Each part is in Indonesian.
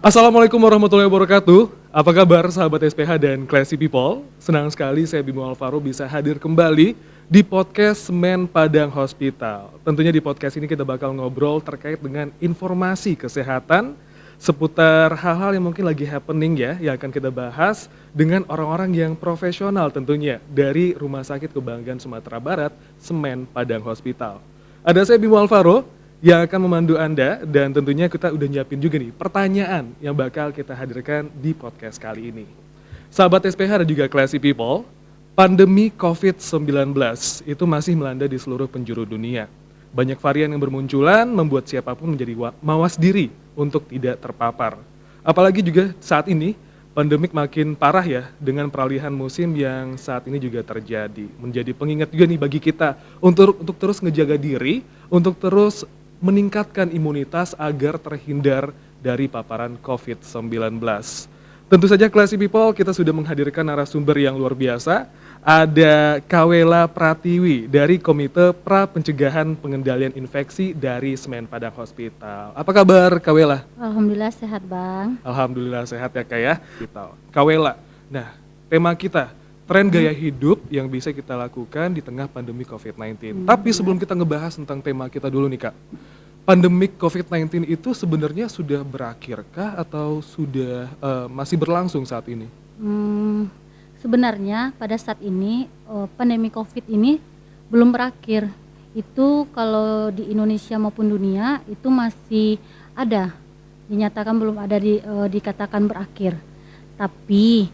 Assalamualaikum warahmatullahi wabarakatuh. Apa kabar sahabat SPH dan Classy People? Senang sekali saya Bimo Alvaro bisa hadir kembali di podcast Semen Padang Hospital. Tentunya di podcast ini kita bakal ngobrol terkait dengan informasi kesehatan seputar hal-hal yang mungkin lagi happening ya, yang akan kita bahas dengan orang-orang yang profesional tentunya dari Rumah Sakit Kebanggaan Sumatera Barat, Semen Padang Hospital. Ada saya Bimo Alvaro yang akan memandu Anda, dan tentunya kita udah nyiapin juga nih pertanyaan yang bakal kita hadirkan di podcast kali ini. Sahabat SPH dan juga Classy People, pandemi COVID-19 itu masih melanda di seluruh penjuru dunia. Banyak varian yang bermunculan membuat siapapun menjadi mawas diri untuk tidak terpapar. Apalagi juga saat ini pandemik makin parah ya, dengan peralihan musim yang saat ini juga terjadi. Menjadi pengingat juga nih bagi kita untuk terus ngejaga diri, untuk terus meningkatkan imunitas agar terhindar dari paparan COVID-19. Tentu saja Classy People, kita sudah menghadirkan narasumber yang luar biasa. Ada Kawela Pratiwi dari Komite Pra Pencegahan Pengendalian Infeksi dari Semen Padang Hospital. Apa kabar Kawela? Alhamdulillah sehat Bang. Alhamdulillah sehat ya Kak ya. Kawela, nah tema kita, tren gaya hidup yang bisa kita lakukan di tengah pandemi COVID-19. Tapi sebelum kita ngebahas tentang tema kita dulu nih Kak, pandemik COVID-19 itu sebenarnya sudah berakhirkah atau sudah masih berlangsung saat ini? Sebenarnya pada saat ini pandemi COVID ini belum berakhir. Itu kalau di Indonesia maupun dunia itu masih ada, dinyatakan belum ada dikatakan berakhir. Tapi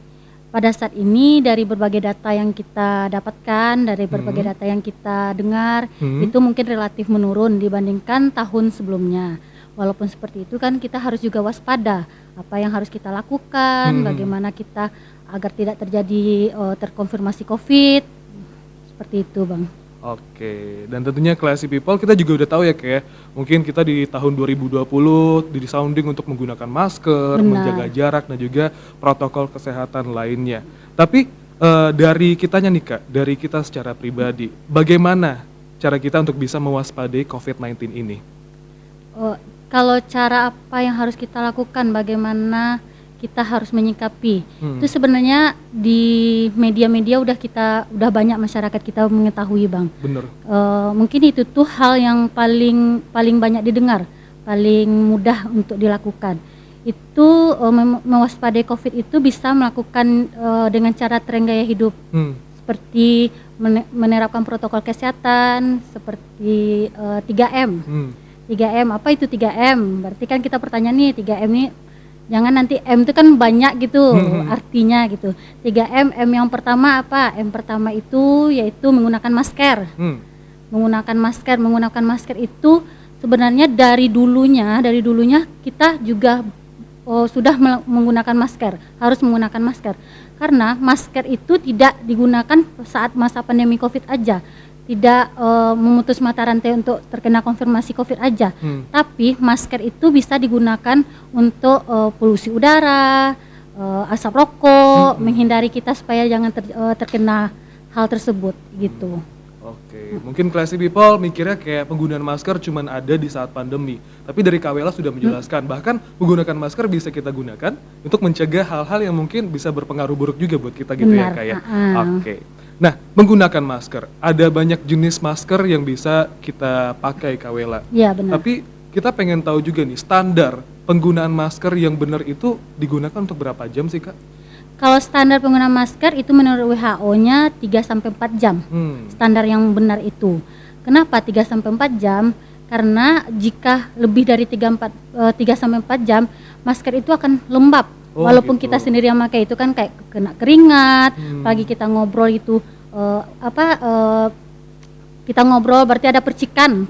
pada saat ini dari berbagai data yang kita dapatkan, dari berbagai data yang kita dengar, itu mungkin relatif menurun dibandingkan tahun sebelumnya. Walaupun seperti itu kan kita harus juga waspada apa yang harus kita lakukan, bagaimana kita agar tidak terjadi terkonfirmasi COVID, seperti itu Bang. Oke, dan tentunya Classy People kita juga udah tahu ya kayak mungkin kita di tahun 2020 di sounding untuk menggunakan masker, menjaga jarak dan juga protokol kesehatan lainnya. Tapi dari kitanya nih Kak, dari kita secara pribadi, bagaimana cara kita untuk bisa mewaspadai COVID-19 ini? Kalau cara apa yang harus kita lakukan, bagaimana kita harus menyikapi, itu sebenarnya di media-media udah banyak masyarakat kita mengetahui Bang. Bener. Mungkin itu tuh hal yang paling banyak didengar, paling mudah untuk dilakukan. Itu mewaspadai COVID itu bisa melakukan dengan cara tren gaya hidup, seperti menerapkan protokol kesehatan seperti 3M. 3M, apa itu 3M? Berarti kan kita pertanyaan nih, 3M ini jangan nanti M itu kan banyak gitu artinya gitu. 3M, M yang pertama apa? M pertama itu yaitu menggunakan masker. Menggunakan masker itu sebenarnya dari dulunya kita juga sudah menggunakan masker, harus menggunakan masker. Karena masker itu tidak digunakan saat masa pandemi Covid aja. Tidak memutus mata rantai untuk terkena konfirmasi COVID aja, tapi masker itu bisa digunakan untuk polusi udara, asap rokok, menghindari kita supaya jangan terkena hal tersebut gitu. Oke, mungkin Classy People mikirnya kayak penggunaan masker cuman ada di saat pandemi, tapi dari Kawela sudah menjelaskan bahkan menggunakan masker bisa kita gunakan untuk mencegah hal-hal yang mungkin bisa berpengaruh buruk juga buat kita gitu. Benar. Ya kayak. Oke. Nah, menggunakan masker, ada banyak jenis masker yang bisa kita pakai Kawela. Iya benar. Tapi kita pengen tahu juga nih, standar penggunaan masker yang benar itu digunakan untuk berapa jam sih Kak? Kalau standar penggunaan masker itu menurut WHO-nya 3-4 jam. Standar yang benar itu. Kenapa 3-4 jam? Karena jika lebih dari 3-4 jam, masker itu akan lembab. Walaupun kita sendiri yang pakai itu kan kayak kena keringat, pagi kita ngobrol itu kita ngobrol berarti ada percikan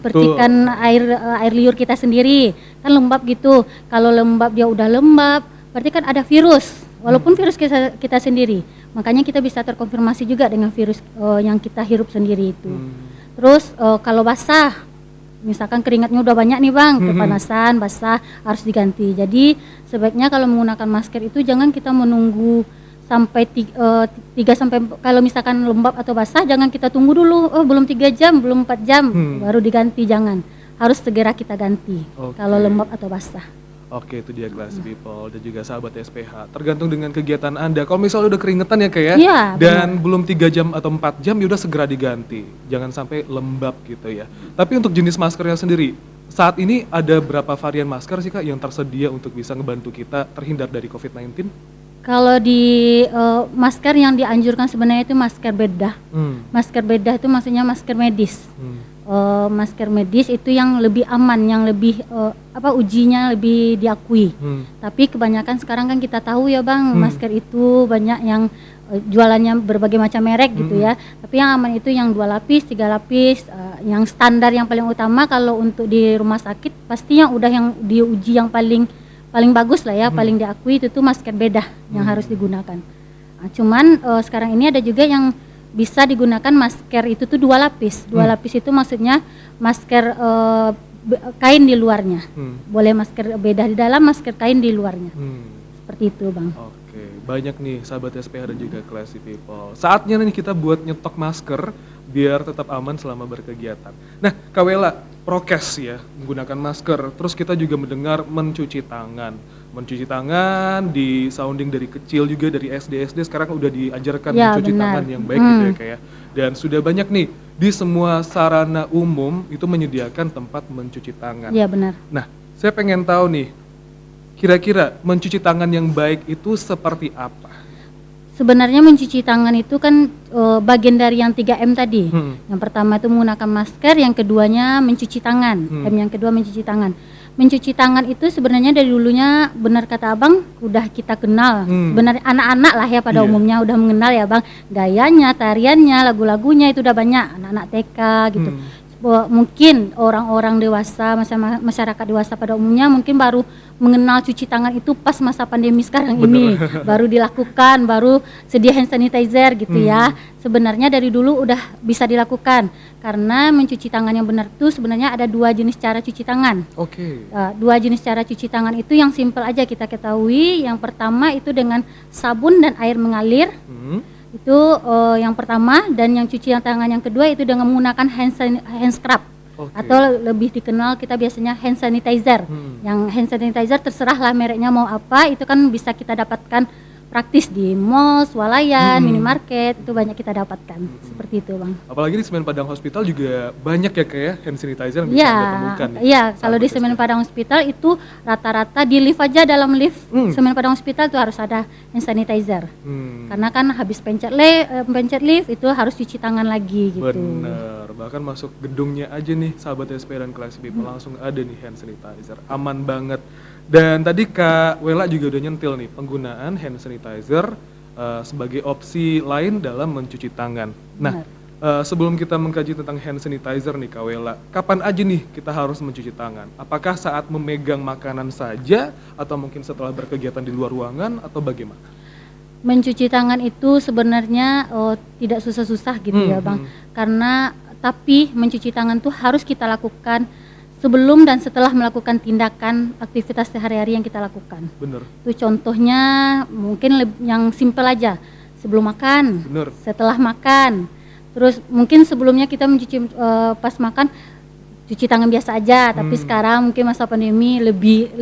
air liur kita sendiri kan lembab gitu. Kalau lembab dia udah lembab, berarti kan ada virus. Walaupun virus kita sendiri, makanya kita bisa terkonfirmasi juga dengan virus yang kita hirup sendiri itu. Terus kalau basah, misalkan keringatnya udah banyak nih Bang, kepanasan, basah, harus diganti. Jadi sebaiknya kalau menggunakan masker itu jangan kita menunggu sampai 3 sampai kalau misalkan lembab atau basah jangan kita tunggu dulu, belum 3 jam, belum 4 jam baru diganti, jangan. Harus segera kita ganti kalau lembab atau basah. Oke, itu dia Classy People dan juga sahabat SPH. Tergantung dengan kegiatan Anda. Kalau misalnya udah keringetan ya kayak Iya, dan belum 3 jam atau 4 jam ya udah segera diganti. Jangan sampai lembab gitu ya. Tapi untuk jenis maskernya sendiri, saat ini ada berapa varian masker sih Kak yang tersedia untuk bisa ngebantu kita terhindar dari COVID-19? Kalau di masker yang dianjurkan sebenarnya itu masker bedah. Masker bedah itu maksudnya masker medis. Masker medis itu yang lebih aman, yang lebih ujinya lebih diakui. Tapi kebanyakan sekarang kan kita tahu ya Bang, masker itu banyak yang jualannya berbagai macam merek gitu ya. Tapi yang aman itu yang 2 lapis, 3 lapis, yang standar yang paling utama kalau untuk di rumah sakit pastinya udah yang diuji yang paling bagus lah ya, paling diakui itu tuh masker bedah yang harus digunakan. Nah, cuman sekarang ini ada juga yang bisa digunakan masker itu tuh 2 lapis. 2 lapis itu maksudnya masker kain di luarnya. Boleh masker bedah di dalam, masker kain di luarnya. Seperti itu Bang. Oke, banyak nih sahabat SPH dan juga Classy People. Saatnya nih kita buat nyetok masker biar tetap aman selama berkegiatan. Nah, Kak Wela, prokes ya, menggunakan masker. Terus kita juga mendengar mencuci tangan. Mencuci tangan di sounding dari kecil juga dari SD sekarang udah diajarkan Ya, mencuci benar. tangan yang baik gitu ya kayak. Dan sudah banyak nih di semua sarana umum itu menyediakan tempat mencuci tangan. Iya benar. Nah, saya pengen tahu nih, kira-kira mencuci tangan yang baik itu seperti apa? Sebenarnya mencuci tangan itu kan bagian dari yang 3M tadi. Yang pertama itu menggunakan masker, yang keduanya mencuci tangan. M yang kedua mencuci tangan. Mencuci tangan itu sebenarnya dari dulunya benar kata Abang udah kita kenal. Sebenarnya anak-anak lah ya pada umumnya udah mengenal ya Bang. Gayanya, tariannya, lagu-lagunya itu udah banyak. Anak-anak TK gitu. Mungkin orang-orang dewasa, masyarakat dewasa pada umumnya mungkin baru mengenal cuci tangan itu pas masa pandemi sekarang ini. Baru dilakukan, baru sedia hand sanitizer gitu ya. Sebenarnya dari dulu udah bisa dilakukan. Karena mencuci tangan yang benar itu sebenarnya ada 2 jenis cara cuci tangan. Oke. 2 jenis cara cuci tangan itu yang simpel aja kita ketahui. Yang pertama itu dengan sabun dan air mengalir. Itu yang pertama, dan yang cucian tangan yang kedua itu dengan menggunakan hand scrub. Atau lebih dikenal kita biasanya hand sanitizer. Yang hand sanitizer terserahlah mereknya mau apa, itu kan bisa kita dapatkan praktis di mall, swalayan, minimarket, itu banyak kita dapatkan. Seperti itu Bang. Apalagi di Semen Padang Hospital juga banyak ya kayak hand sanitizer yang bisa Anda temukan. Iya, kalau di Semen Padang Hospital itu rata-rata di lift aja, dalam lift Semen Padang Hospital itu harus ada hand sanitizer. Karena kan habis pencet lift itu harus cuci tangan lagi gitu. Bener, bahkan masuk gedungnya aja nih sahabat SP dan Classy People langsung ada nih hand sanitizer, aman banget. Dan tadi Kak Wela juga udah nyentil nih penggunaan hand sanitizer sebagai opsi lain dalam mencuci tangan. Nah, sebelum kita mengkaji tentang hand sanitizer nih Kak Wela, kapan aja nih kita harus mencuci tangan? Apakah saat memegang makanan saja atau mungkin setelah berkegiatan di luar ruangan atau bagaimana? Mencuci tangan itu sebenarnya tidak susah-susah gitu ya Bang. Karena tapi mencuci tangan tuh harus kita lakukan sebelum dan setelah melakukan tindakan aktivitas sehari-hari yang kita lakukan. Bener. Itu contohnya mungkin yang simpel aja. Sebelum makan, setelah makan. Terus mungkin sebelumnya kita mencuci pas makan cuci tangan biasa aja, tapi sekarang mungkin masa pandemi lebih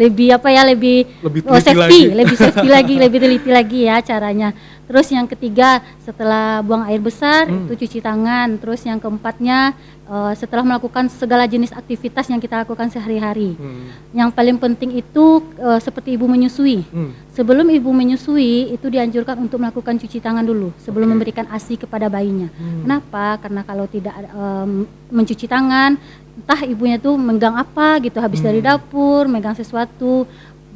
safety lagi, lebih teliti lagi ya caranya. Terus yang ketiga setelah buang air besar itu cuci tangan. Terus yang keempatnya setelah melakukan segala jenis aktivitas yang kita lakukan sehari-hari. Yang paling penting itu seperti ibu menyusui. Sebelum ibu menyusui itu dianjurkan untuk melakukan cuci tangan dulu sebelum memberikan ASI kepada bayinya. Kenapa? Karena kalau tidak mencuci tangan, entah ibunya tuh megang apa gitu habis dari dapur, megang sesuatu,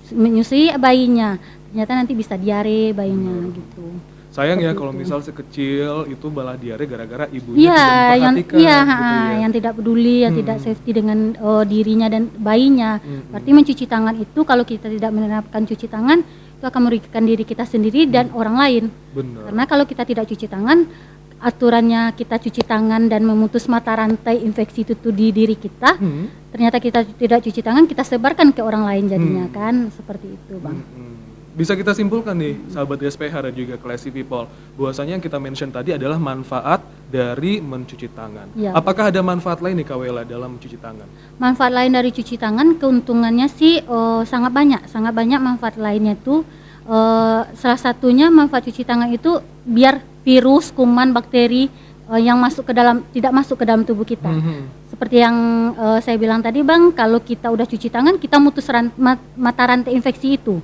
menyusui bayinya. Ternyata nanti bisa diare bayinya gitu. Sayang ya kalau misal sekecil itu malah diare gara-gara ibunya tidak memperhatikan gitu ya. Yang tidak peduli, yang tidak safety dengan dirinya dan bayinya. Berarti mencuci tangan itu kalau kita tidak menerapkan cuci tangan itu akan merugikan diri kita sendiri dan orang lain. Benar. Karena kalau kita tidak cuci tangan, aturannya kita cuci tangan dan memutus mata rantai infeksi itu tuh di diri kita. Ternyata kita tidak cuci tangan, kita sebarkan ke orang lain jadinya kan, seperti itu Bang. bisa kita simpulkan nih, sahabat SPH dan juga Classy People, bahwasanya yang kita mention tadi adalah manfaat dari mencuci tangan. Iya. Apakah ada manfaat lain nih Kak Wela dalam mencuci tangan? Manfaat lain dari cuci tangan, keuntungannya sih sangat banyak manfaat lainnya itu. Salah satunya manfaat cuci tangan itu biar virus, kuman, bakteri yang tidak masuk ke dalam tubuh kita. Seperti yang saya bilang tadi Bang, kalau kita udah cuci tangan, kita mutus mata rantai infeksi itu.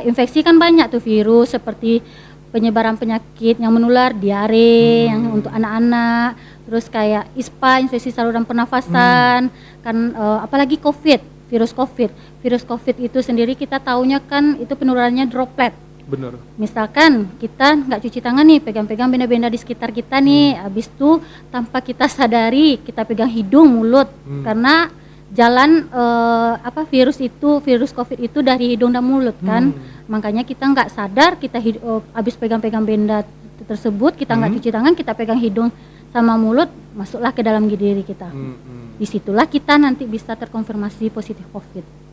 Infeksi kan banyak tuh virus seperti penyebaran penyakit yang menular, diare yang untuk anak-anak, terus kayak ISPA, infeksi saluran pernafasan, kan apalagi virus COVID itu sendiri kita taunya kan itu penularannya droplet. Benar. Misalkan kita nggak cuci tangan nih, pegang-pegang benda-benda di sekitar kita nih, habis itu tanpa kita sadari kita pegang hidung, mulut, karena jalan virus COVID itu dari hidung dan mulut kan, makanya kita nggak sadar kita habis pegang-pegang benda tersebut, kita nggak cuci tangan, kita pegang hidung sama mulut, masuklah ke dalam diri kita. Disitulah kita nanti bisa terkonfirmasi positif COVID.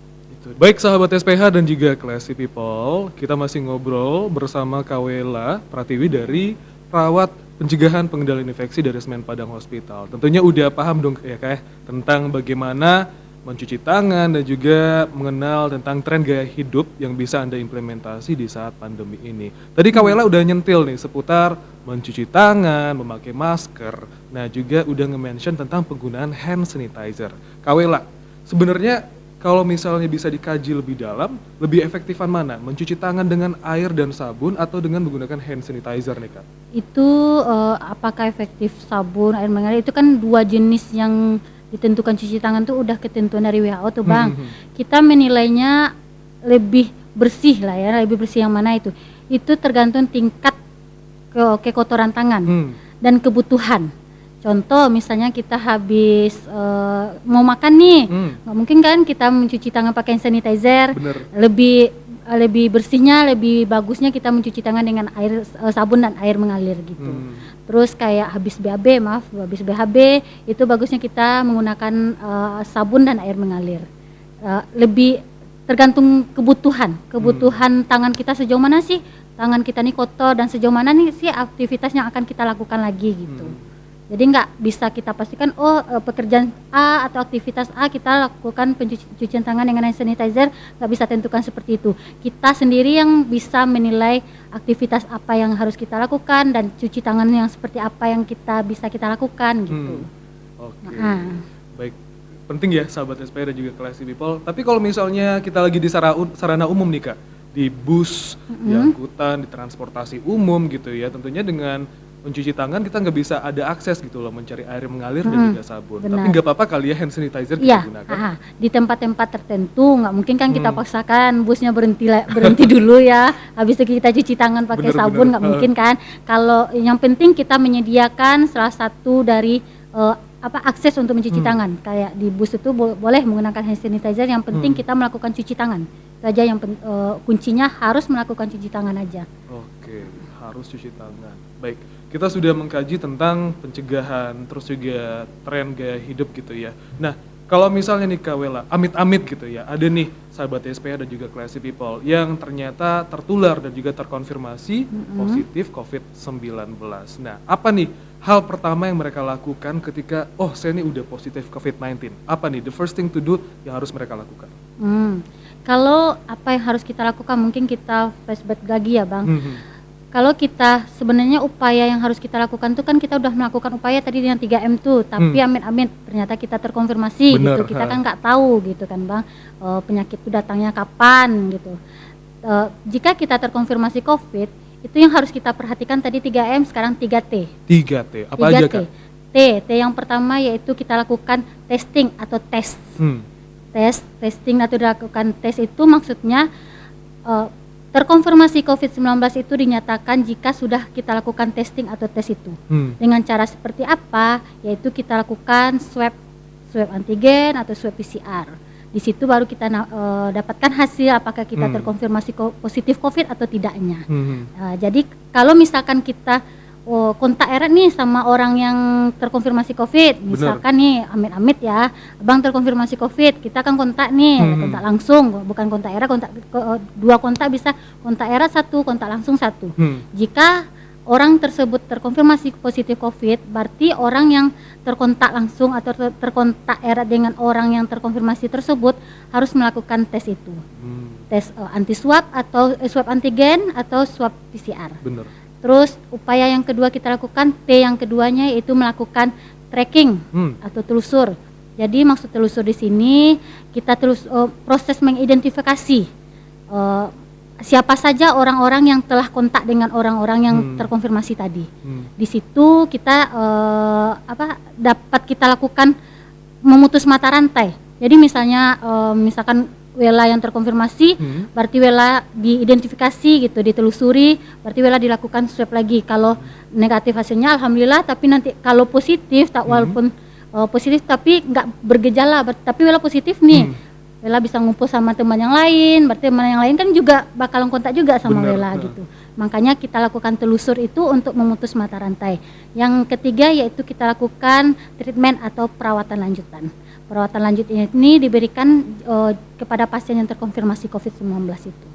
Baik sahabat SPH dan juga Classy People, kita masih ngobrol bersama Kak Wela Pratiwi dari perawat pencegahan pengendalian infeksi dari Semen Padang Hospital. Tentunya udah paham dong ya Kak tentang bagaimana mencuci tangan dan juga mengenal tentang tren gaya hidup yang bisa Anda implementasi di saat pandemi ini. Tadi Kak Wela udah nyentil nih seputar mencuci tangan, memakai masker. Nah juga udah nge-mention tentang penggunaan hand sanitizer. Kak Wela, sebenarnya kalau misalnya bisa dikaji lebih dalam, lebih efektifan mana? Mencuci tangan dengan air dan sabun atau dengan menggunakan hand sanitizer nih Kak? Itu apakah efektif sabun, air mengalir, itu kan dua jenis yang ditentukan cuci tangan tuh udah ketentuan dari WHO tuh Bang. Kita menilainya lebih bersih lah ya, lebih bersih yang mana itu. Itu tergantung tingkat kekotoran tangan dan kebutuhan. Contoh misalnya kita habis mau makan nih, nggak mungkin kan kita mencuci tangan pakai hand sanitizer. Bener. Lebih bersihnya, lebih bagusnya kita mencuci tangan dengan air sabun dan air mengalir gitu. Terus kayak habis BHB itu bagusnya kita menggunakan sabun dan air mengalir. Lebih tergantung kebutuhan tangan kita sejauh mana sih tangan kita nih kotor dan sejauh mana nih sih aktivitas yang akan kita lakukan lagi gitu. Jadi nggak bisa kita pastikan pekerjaan A atau aktivitas A kita lakukan pencucian tangan dengan hand sanitizer, nggak bisa tentukan seperti itu. Kita sendiri yang bisa menilai aktivitas apa yang harus kita lakukan dan cuci tangan yang seperti apa yang kita lakukan gitu. Oke. Baik, penting ya sahabat SPH dan juga Classy People. Tapi kalau misalnya kita lagi di sarana umum nih Kak, di bus, di angkutan, di transportasi umum gitu ya, tentunya dengan mencuci tangan kita nggak bisa ada akses gitu loh mencari air mengalir dan juga sabun. Benar. Tapi nggak apa-apa kali ya hand sanitizer kita gunakan. Di tempat-tempat tertentu nggak mungkin kan kita paksakan busnya berhenti dulu ya. Habis itu kita cuci tangan pakai sabun nggak mungkin kan. Kalau yang penting kita menyediakan salah satu dari akses untuk mencuci tangan. Kayak di bus itu boleh menggunakan hand sanitizer. Yang penting kita melakukan cuci tangan. Itu aja yang kuncinya harus melakukan cuci tangan aja. Oke, harus cuci tangan. Baik. Kita sudah mengkaji tentang pencegahan, terus juga tren gaya hidup gitu ya. Nah, kalau misalnya nih Kak Wela, amit-amit gitu ya, ada nih sahabat SPH dan juga Classy People yang ternyata tertular dan juga terkonfirmasi positif COVID-19. Nah, apa nih hal pertama yang mereka lakukan ketika, saya nih udah positif COVID-19? Apa nih the first thing to do yang harus mereka lakukan? Kalau apa yang harus kita lakukan, mungkin kita flashback lagi ya Bang. Kalau kita sebenarnya upaya yang harus kita lakukan tuh kan kita udah melakukan upaya tadi dengan 3M tuh, tapi amit-amit ternyata kita terkonfirmasi. Bener, gitu. Kita kan nggak tahu gitu kan Bang, penyakit itu datangnya kapan gitu. Jika kita terkonfirmasi COVID, itu yang harus kita perhatikan tadi 3M, sekarang 3T. 3T, apa 3T. Aja Kak? T yang pertama yaitu kita lakukan testing atau tes. Testing atau dilakukan tes itu maksudnya terkonfirmasi COVID-19 itu dinyatakan jika sudah kita lakukan testing atau tes itu. Dengan cara seperti apa? Yaitu kita lakukan swab antigen atau swab PCR. Di situ baru kita dapatkan hasil apakah kita terkonfirmasi positif COVID atau tidaknya. Jadi kalau misalkan kita kontak erat nih sama orang yang terkonfirmasi COVID. Misalkan nih, amit-amit ya, abang terkonfirmasi COVID, kita kan kontak nih, kontak langsung, bukan kontak erat, dua kontak bisa kontak erat satu, kontak langsung satu. Jika orang tersebut terkonfirmasi positif COVID, berarti orang yang terkontak langsung atau terkontak erat dengan orang yang terkonfirmasi tersebut harus melakukan tes itu. Tes anti swab atau swab antigen atau swab PCR. Bener. Terus upaya yang kedua kita lakukan, T yang keduanya yaitu melakukan tracking atau telusur. Jadi maksud telusur di sini kita proses mengidentifikasi siapa saja orang-orang yang telah kontak dengan orang-orang yang terkonfirmasi tadi. Di situ kita dapat kita lakukan memutus mata rantai. Jadi misalkan Wela yang terkonfirmasi, berarti Wela diidentifikasi gitu, ditelusuri, berarti Wela dilakukan swab lagi. Kalau negatif hasilnya alhamdulillah, tapi nanti kalau positif, walaupun positif tapi nggak bergejala, tapi Wela positif nih, Wela bisa ngumpul sama teman yang lain, berarti teman yang lain kan juga bakalan kontak juga sama Wela gitu. Makanya kita lakukan telusur itu untuk memutus mata rantai. Yang ketiga yaitu kita lakukan treatment atau perawatan lanjutan. Perawatan lanjut ini diberikan kepada pasien yang terkonfirmasi COVID-19 itu.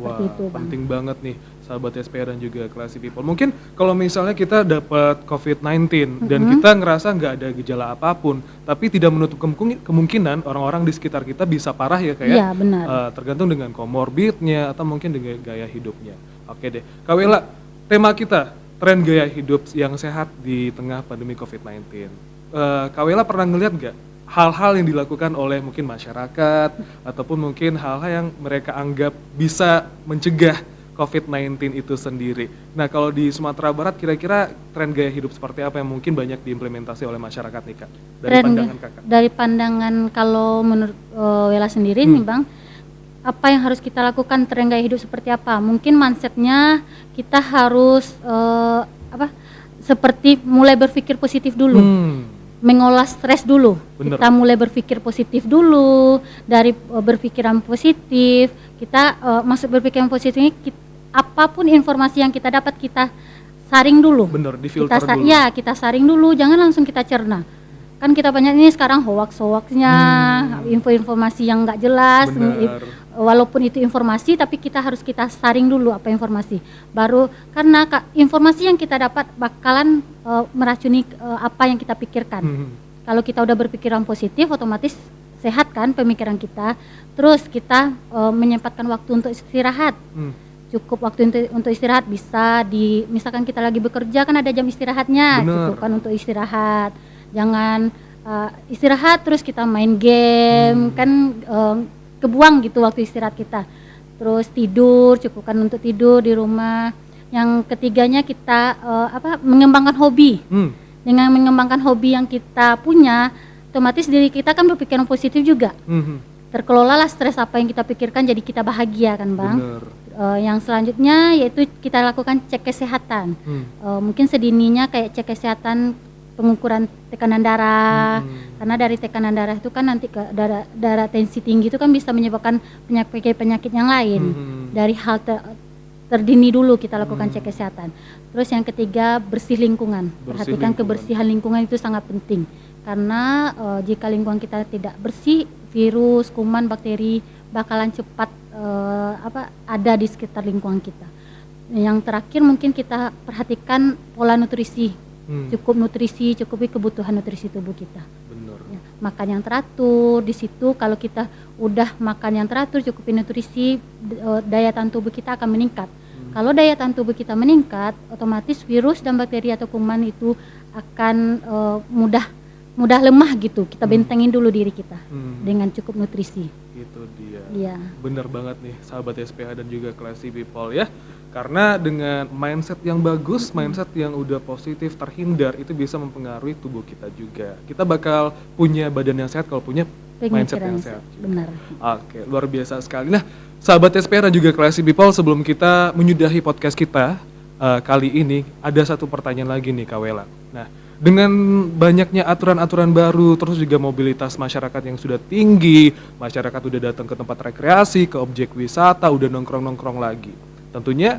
Wah, itu, penting banget nih sahabat SPH dan juga Classy People. Mungkin kalau misalnya kita dapat COVID-19 dan kita ngerasa nggak ada gejala apapun, tapi tidak menutup kemungkinan orang-orang di sekitar kita bisa parah ya kayak. Iya, benar. Tergantung dengan komorbidnya atau mungkin dengan gaya hidupnya. Oke deh, Kak Wela, tema kita tren gaya hidup yang sehat di tengah pandemi COVID-19. Kak Wela pernah ngeliat nggak hal-hal yang dilakukan oleh mungkin masyarakat ataupun mungkin hal-hal yang mereka anggap bisa mencegah COVID-19 itu sendiri. Nah, kalau di Sumatera Barat kira-kira tren gaya hidup seperti apa yang mungkin banyak diimplementasi oleh masyarakat nih Kak? Dari pandangan Kakak. Dari pandangan kalau menurut Wela sendiri nih Bang, apa yang harus kita lakukan tren gaya hidup seperti apa? Mungkin mindsetnya kita harus seperti mulai berpikir positif dulu. Mengolah stres dulu. Bener. Kita mulai berpikir positif dulu, dari berpikiran positif, kita masuk berpikiran positif ini, apapun informasi yang kita dapat kita saring dulu. Bener, difilter dulu. Ya, kita saring dulu, jangan langsung kita cerna. Kan kita banyak ini sekarang hoax-hoaxnya, info-informasi yang nggak jelas, walaupun itu informasi tapi kita harus kita saring dulu apa informasi. Baru karena informasi yang kita dapat bakalan meracuni apa yang kita pikirkan. Kalau kita udah berpikiran positif otomatis sehat kan pemikiran kita. Terus kita menyempatkan waktu untuk istirahat. Cukup waktu untuk istirahat bisa misalkan kita lagi bekerja kan ada jam istirahatnya, cukupkan untuk istirahat. Jangan istirahat terus kita main game kan kebuang gitu waktu istirahat kita. Terus tidur, cukupkan untuk tidur di rumah. Yang ketiganya kita mengembangkan hobi. Dengan mengembangkan hobi yang kita punya, otomatis diri kita kan berpikiran positif juga. Terkelolalah stres apa yang kita pikirkan jadi kita bahagia kan Bang. Yang selanjutnya yaitu kita lakukan cek kesehatan. Mungkin sedininya kayak cek kesehatan pengukuran tekanan darah, karena dari tekanan darah itu kan nanti ke darah tensi tinggi itu kan bisa menyebabkan penyakit yang lain. Dari hal terdini dulu kita lakukan cek kesehatan. Terus yang ketiga bersih lingkungan. Perhatikan kebersihan lingkungan itu sangat penting, karena jika lingkungan kita tidak bersih, virus, kuman, bakteri bakalan cepat ada di sekitar lingkungan kita. Yang terakhir mungkin kita perhatikan pola nutrisi. Cukup nutrisi, cukupi kebutuhan nutrisi tubuh kita. Benar. Ya, makan yang teratur, di situ kalau kita udah makan yang teratur, cukupi nutrisi, daya tahan tubuh kita akan meningkat. Kalau daya tahan tubuh kita meningkat, otomatis virus dan bakteri atau kuman itu akan mudah lemah gitu. Kita bentengin dulu diri kita dengan cukup nutrisi. Itu dia. Iya. Benar banget nih sahabat SPH dan juga Classy People ya. Karena dengan mindset yang bagus, mindset yang udah positif, terhindar, itu bisa mempengaruhi tubuh kita juga. Kita bakal punya badan yang sehat kalau punya mindset yang sehat. Benar. Oke, luar biasa sekali. Nah, sahabat SPH dan juga Classy People, sebelum kita menyudahi podcast kita kali ini, ada satu pertanyaan lagi nih Kak Wela. Nah, dengan banyaknya aturan-aturan baru, terus juga mobilitas masyarakat yang sudah tinggi, masyarakat udah datang ke tempat rekreasi, ke objek wisata, udah nongkrong-nongkrong lagi. Tentunya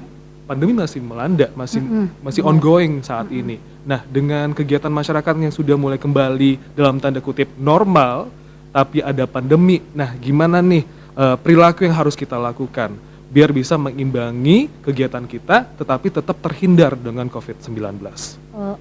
pandemi masih melanda, masih ongoing saat ini. Nah, dengan kegiatan masyarakat yang sudah mulai kembali dalam tanda kutip normal, tapi ada pandemi. Nah, gimana nih perilaku yang harus kita lakukan biar bisa mengimbangi kegiatan kita, tetapi tetap terhindar dengan COVID-19?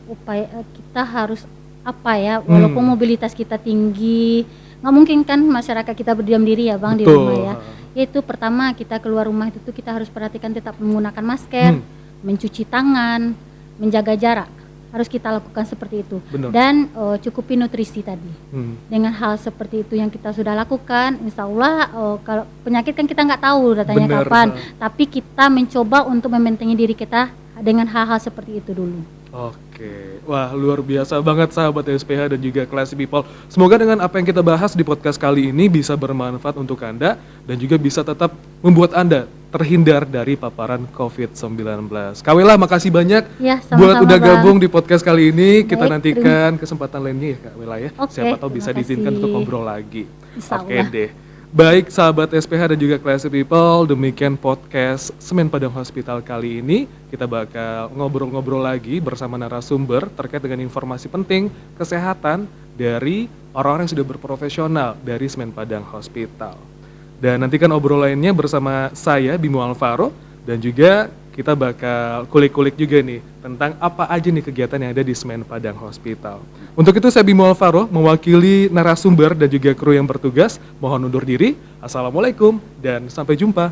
Upaya kita harus apa ya, walaupun mobilitas kita tinggi, nggak mungkin kan masyarakat kita berdiam diri ya Bang. Di rumah ya. Yaitu pertama, kita keluar rumah itu kita harus perhatikan tetap menggunakan masker, mencuci tangan, menjaga jarak. Harus kita lakukan seperti itu. Benar. Dan cukupi nutrisi tadi. Dengan hal seperti itu yang kita sudah lakukan, insya Allah kalau penyakit kan kita nggak tahu datanya kapan. Tapi kita mencoba untuk membentengi diri kita dengan hal-hal seperti itu dulu. Oke, wah luar biasa banget sahabat SPH dan juga Classy People. Semoga dengan apa yang kita bahas di podcast kali ini bisa bermanfaat untuk Anda dan juga bisa tetap membuat Anda terhindar dari paparan COVID-19. Kak Wela, makasih banyak ya, buat udah Bang. gabung di podcast kali ini. Kita Baik, nantikan kesempatan lainnya ya Kak Wela ya. Oke, siapa tahu bisa terima diizinkan kasih. untuk ngobrol lagi. Oke Insyaallah. deh. Baik sahabat SPH dan juga Classy People, demikian podcast Semen Padang Hospital kali ini. Kita bakal ngobrol-ngobrol lagi bersama narasumber terkait dengan informasi penting kesehatan dari orang-orang yang sudah berprofesional dari Semen Padang Hospital. Dan nantikan obrol lainnya bersama saya Bimo Alvaro dan juga kita bakal kulik-kulik juga nih tentang apa aja nih kegiatan yang ada di Semen Padang Hospital. Untuk itu saya Bimo Alvaro mewakili narasumber dan juga kru yang bertugas mohon undur diri. Assalamualaikum dan sampai jumpa.